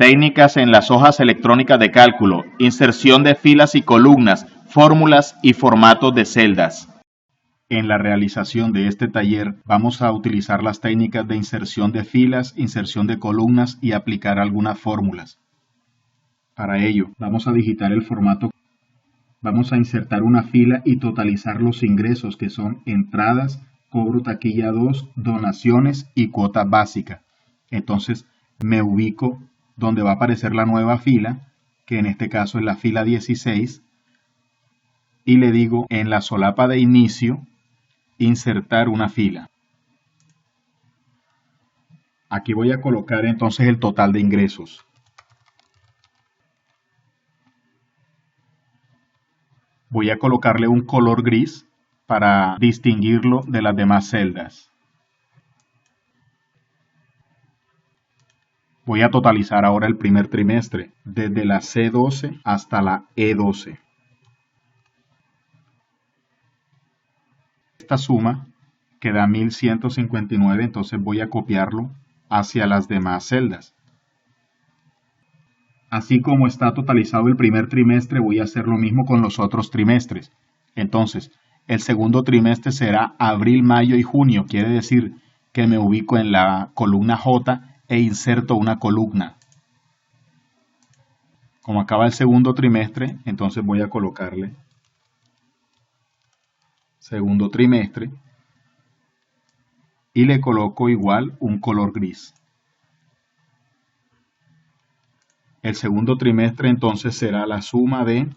Técnicas en las hojas electrónicas de cálculo, inserción de filas y columnas, fórmulas y formatos de celdas. En la realización de este taller vamos a utilizar las técnicas de inserción de filas, inserción de columnas y aplicar algunas fórmulas. Para ello, vamos a digitar el formato. Vamos a insertar una fila y totalizar los ingresos que son entradas, cobro taquilla 2, donaciones y cuota básica. Entonces me ubico donde va a aparecer la nueva fila, que en este caso es la fila 16, y le digo en la solapa de inicio, insertar una fila. Aquí voy a colocar entonces el total de ingresos. Voy a colocarle un color gris para distinguirlo de las demás celdas. Voy a totalizar ahora el primer trimestre, desde la C12 hasta la E12. Esta suma queda 1159, entonces voy a copiarlo hacia las demás celdas. Así como está totalizado el primer trimestre, voy a hacer lo mismo con los otros trimestres. Entonces, el segundo trimestre será abril, mayo y junio. Quiere decir que me ubico en la columna J e inserto una columna. Como acaba el segundo trimestre, entonces voy a colocarle segundo trimestre y le coloco igual un color gris. El segundo trimestre entonces será la suma de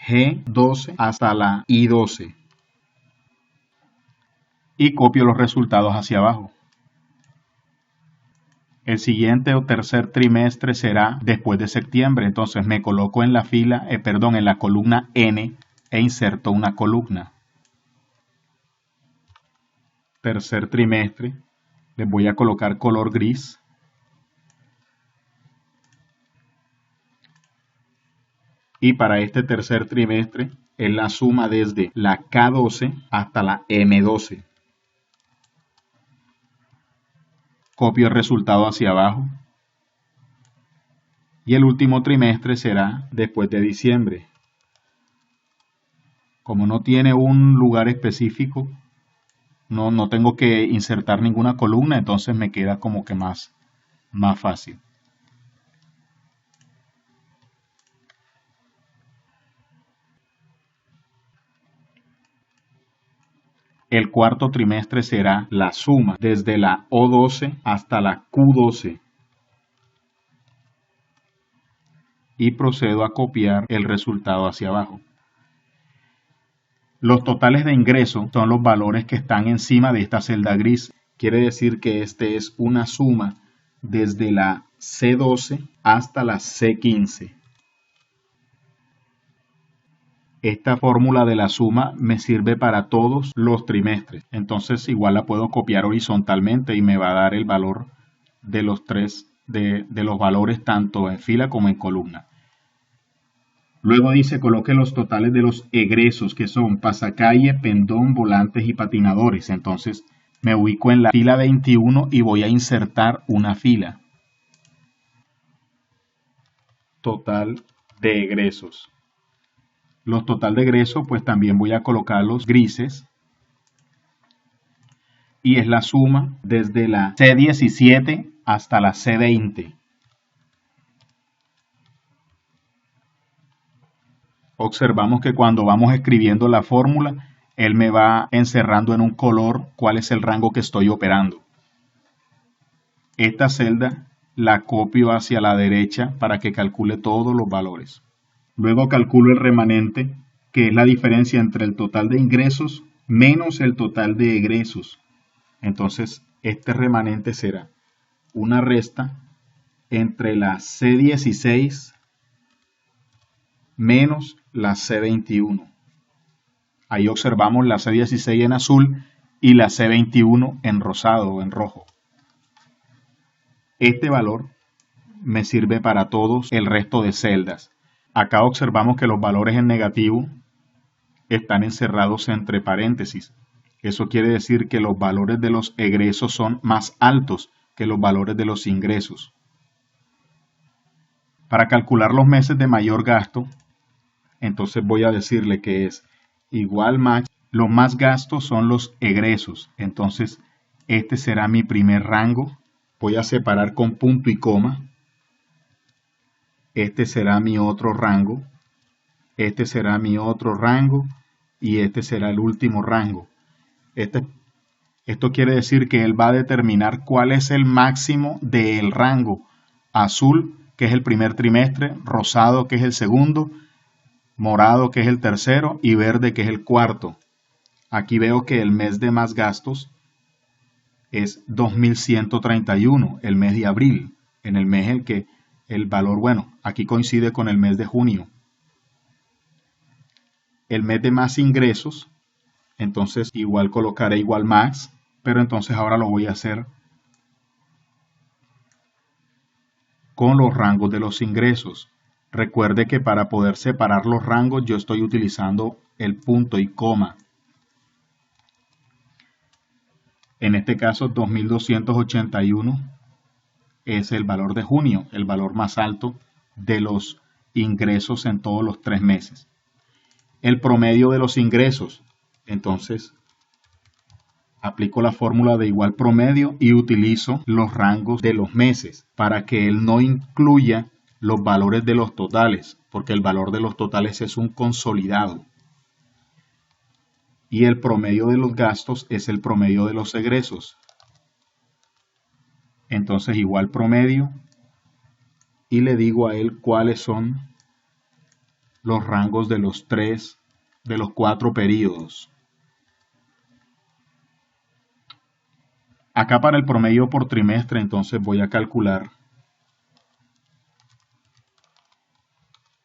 G12 hasta la I12. Y copio los resultados hacia abajo. El siguiente o tercer trimestre será después de septiembre. Entonces me coloco en la fila, en la columna N e inserto una columna. Tercer trimestre, les voy a colocar color gris. Y para este tercer trimestre es la suma desde la K12 hasta la M12. Copio el resultado hacia abajo. Y el último trimestre será después de diciembre. Como no tiene un lugar específico, no tengo que insertar ninguna columna, entonces me queda como que más fácil. El cuarto trimestre será la suma desde la O12 hasta la Q12. Y procedo a copiar el resultado hacia abajo. Los totales de ingreso son los valores que están encima de esta celda gris. Quiere decir que este es una suma desde la C12 hasta la C15. Esta fórmula de la suma me sirve para todos los trimestres. Entonces igual la puedo copiar horizontalmente y me va a dar el valor de los de los valores tanto en fila como en columna. Luego dice coloque los totales de los egresos que son pasacalle, pendón, volantes y patinadores. Entonces me ubico en la fila 21 y voy a insertar una fila. Total de egresos. Los total de egresos pues también voy a colocarlos grises. Y es la suma desde la C17 hasta la C20. Observamos que cuando vamos escribiendo la fórmula, él me va encerrando en un color cuál es el rango que estoy operando. Esta celda la copio hacia la derecha para que calcule todos los valores. Luego calculo el remanente, que es la diferencia entre el total de ingresos menos el total de egresos. Entonces, este remanente será una resta entre la C16 menos la C21. Ahí observamos la C16 en azul y la C21 en rosado o en rojo. Este valor me sirve para todos el resto de celdas. Acá observamos que los valores en negativo están encerrados entre paréntesis. Eso quiere decir que los valores de los egresos son más altos que los valores de los ingresos. Para calcular los meses de mayor gasto, entonces voy a decirle que es igual más, los más gastos son los egresos. Entonces, este será mi primer rango. Voy a separar con punto y coma. Este será mi otro rango. Este será mi otro rango. Y este será el último rango. Esto quiere decir que él va a determinar cuál es el máximo del rango. Azul, que es el primer trimestre, rosado, que es el segundo, morado, que es el tercero, y verde, que es el cuarto. Aquí veo que el mes de más gastos es 2131, el mes de abril, en el mes en que el valor, bueno, aquí coincide con el mes de junio. El mes de más ingresos, entonces igual colocaré igual más, pero entonces ahora lo voy a hacer con los rangos de los ingresos. Recuerde que para poder separar los rangos yo estoy utilizando el punto y coma. En este caso 2281 es el valor de junio, el valor más alto de los ingresos en todos los 3 meses. El promedio de los ingresos, entonces aplico la fórmula de igual promedio y utilizo los rangos de los meses para que él no incluya los valores de los totales, porque el valor de los totales es un consolidado. Y el promedio de los gastos es el promedio de los egresos. Entonces igual promedio y le digo a él cuáles son los rangos de los 4 periodos. Acá para el promedio por trimestre, entonces voy a calcular.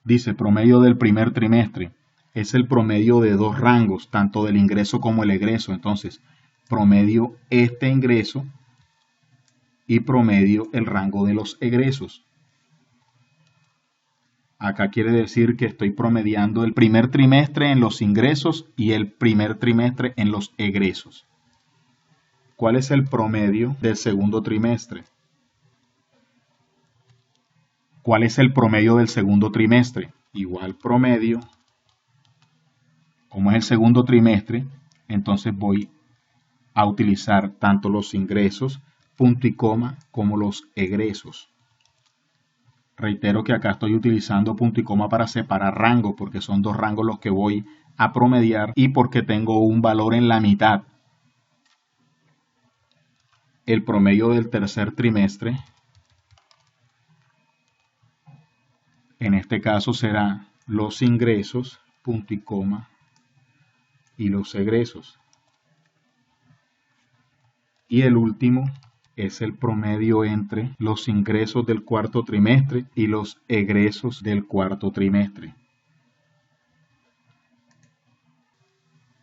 Dice promedio del primer trimestre. Es el promedio de 2 rangos, tanto del ingreso como el egreso. Entonces, promedio este ingreso y promedio el rango de los egresos. Acá quiere decir que estoy promediando el primer trimestre en los ingresos y el primer trimestre en los egresos. ¿Cuál es el promedio del segundo trimestre? ¿Cuál es el promedio del segundo trimestre? Igual promedio. Como es el segundo trimestre, entonces voy a utilizar tanto los ingresos, punto y coma, como los egresos. Reitero que acá estoy utilizando punto y coma para separar rangos, porque son 2 rangos los que voy a promediar y porque tengo un valor en la mitad. El promedio del tercer trimestre, en este caso será los ingresos, punto y coma, y los egresos. Y el último es el promedio entre los ingresos del cuarto trimestre y los egresos del cuarto trimestre.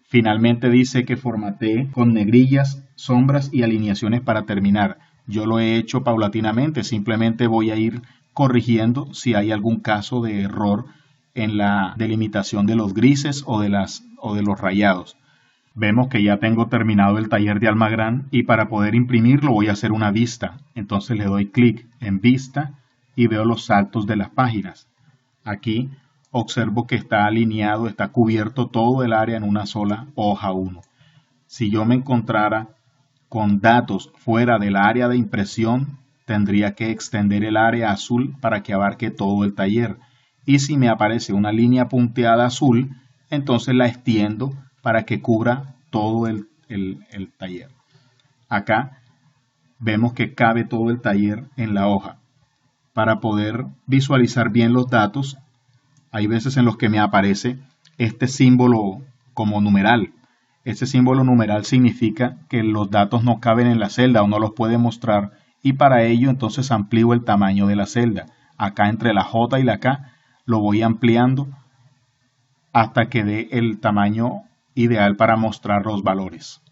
Finalmente dice que formatee con negrillas, sombras y alineaciones para terminar. Yo lo he hecho paulatinamente, simplemente voy a ir corrigiendo si hay algún caso de error en la delimitación de los grises o de los rayados. Vemos que ya tengo terminado el taller de Almagrán y para poder imprimirlo voy a hacer una vista. Entonces le doy clic en vista y veo los saltos de las páginas. Aquí observo que está alineado, está cubierto todo el área en una sola hoja 1. Si yo me encontrara con datos fuera del área de impresión, tendría que extender el área azul para que abarque todo el taller. Y si me aparece una línea punteada azul, entonces la extiendo para que cubra todo el taller. Acá vemos que cabe todo el taller en la hoja. Para poder visualizar bien los datos, hay veces en los que me aparece este símbolo como numeral. Este símbolo numeral significa que los datos no caben en la celda o no los puede mostrar y para ello entonces amplío el tamaño de la celda. Acá entre la J y la K lo voy ampliando hasta que dé el tamaño ideal para mostrar los valores.